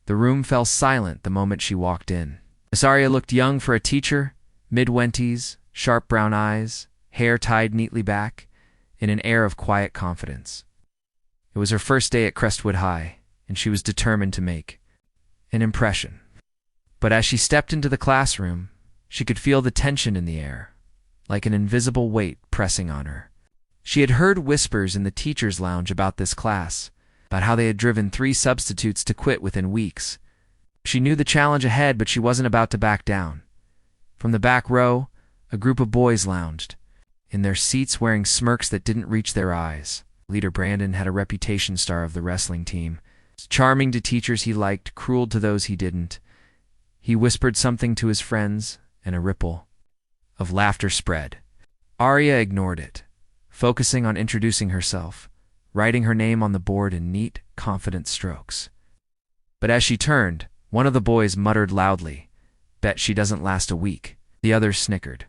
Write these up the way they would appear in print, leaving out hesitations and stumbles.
The room fell silent the moment she walked in. Miss Arya looked young for a teacher, mid-twenties, sharp brown eyes, hair tied neatly back, in an air of quiet confidence. It was her first day at Crestwood High, and she was determined to make an impression. But as she stepped into the classroom, she could feel the tension in the air, like an invisible weight pressing on her. She had heard whispers in the teacher's lounge about this class, about how they had driven 3 substitutes to quit within weeks. She knew the challenge ahead, but she wasn't about to back down. From the back row, a group of boys lounged, in their seats wearing smirks that didn't reach their eyes. Leader Brandon had a reputation star of the wrestling team. Charming to teachers he liked, cruel to those he didn't. He whispered something to his friends, and a ripple of laughter spread. Arya ignored it, focusing on introducing herself, writing her name on the board in neat, confident strokes. But as she turned, one of the boys muttered loudly, "Bet she doesn't last a week." The others snickered.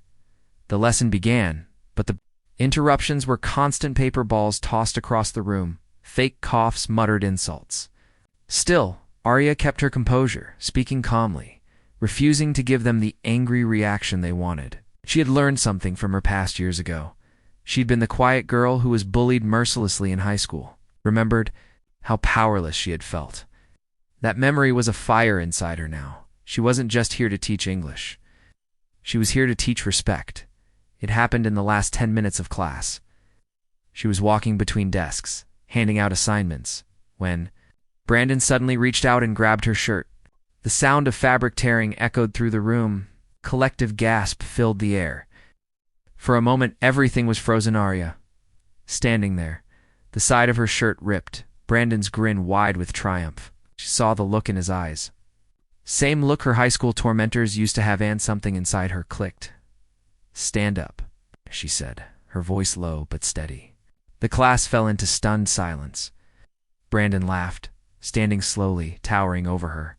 The lesson began, but the interruptions were constant paper balls tossed across the room, fake coughs, muttered insults. Still, Arya kept her composure, speaking calmly, refusing to give them the angry reaction they wanted. She had learned something from her past years ago. She'd been the quiet girl who was bullied mercilessly in high school, remembered how powerless she had felt. That memory was a fire inside her now. She wasn't just here to teach English. She was here to teach respect. It happened in the last 10 minutes of class. She was walking between desks, handing out assignments, when Brandon suddenly reached out and grabbed her shirt. The sound of fabric tearing echoed through the room. Collective gasp filled the air. For a moment, everything was frozen. Arya, standing there, the side of her shirt ripped, Brandon's grin wide with triumph. She saw the look in his eyes. Same look her high school tormentors used to have, and something inside her clicked. "Stand up," she said, her voice low but steady. The class fell into stunned silence. Brandon laughed, standing slowly, towering over her.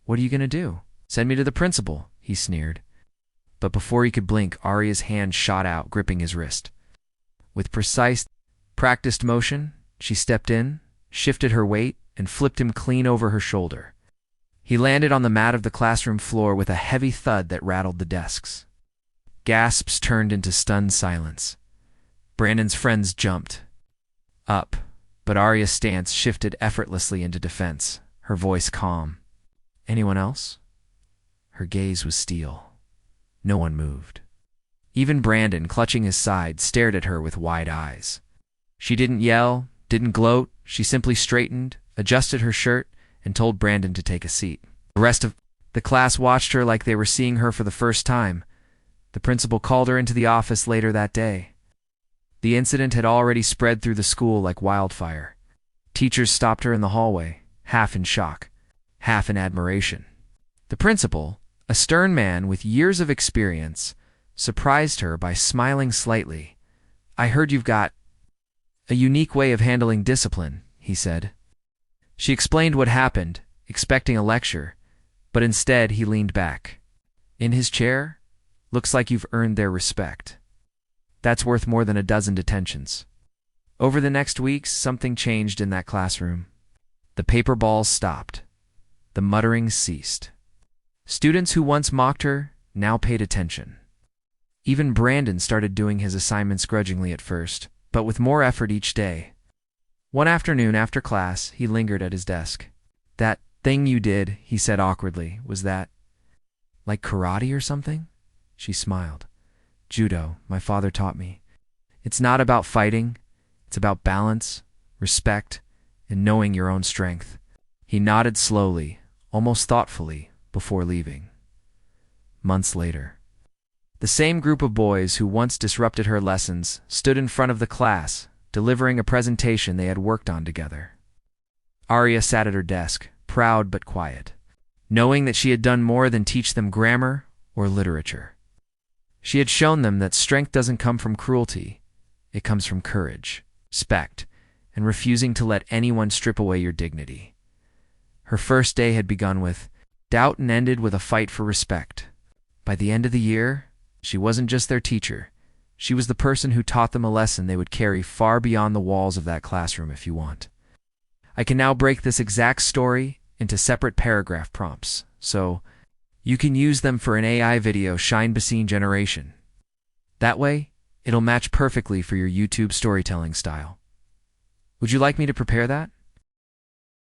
"What are you going to do? Send me to the principal," he sneered. But before he could blink, Arya's hand shot out, gripping his wrist. With precise, practiced motion, she stepped in, shifted her weight, and flipped him clean over her shoulder. He landed on the mat of the classroom floor with a heavy thud that rattled the desks. Gasps turned into stunned silence. Brandon's friends jumped up, but Arya's stance shifted effortlessly into defense, her voice calm. "Anyone else?" Her gaze was steel. No one moved. Even Brandon, clutching his side, stared at her with wide eyes. She didn't yell, didn't gloat. She simply straightened, adjusted her shirt, and told Brandon to take a seat. The rest of the class watched her like they were seeing her for the first time. The principal called her into the office later that day. The incident had already spread through the school like wildfire. Teachers stopped her in the hallway, half in shock, half in admiration. The principal, a stern man with years of experience, surprised her by smiling slightly. "I heard you've got a unique way of handling discipline," he said. She explained what happened, expecting a lecture, but instead he leaned back. In his chair, "Looks like you've earned their respect. That's worth more than a dozen detentions." Over the next weeks, something changed in that classroom. The paper balls stopped. The muttering ceased. Students who once mocked her now paid attention. Even Brandon started doing his assignments grudgingly at first, but with more effort each day. One afternoon after class, he lingered at his desk. "That thing you did," he said awkwardly, "was that like karate or something?" She smiled. "Judo, my father taught me. It's not about fighting. It's about balance, respect, and knowing your own strength." He nodded slowly, almost thoughtfully, before leaving. Months later, the same group of boys who once disrupted her lessons stood in front of the class, delivering a presentation they had worked on together. Arya sat at her desk, proud but quiet, knowing that she had done more than teach them grammar or literature. She had shown them that strength doesn't come from cruelty. It comes from courage, respect, and refusing to let anyone strip away your dignity. Her first day had begun with doubt and ended with a fight for respect. By the end of the year, she wasn't just their teacher. She was the person who taught them a lesson they would carry far beyond the walls of that classroom. If you want, I can now break this exact story into separate paragraph prompts, so you can use them for an AI video shine scene generation. That way, it'll match perfectly for your YouTube storytelling style. Would you like me to prepare that?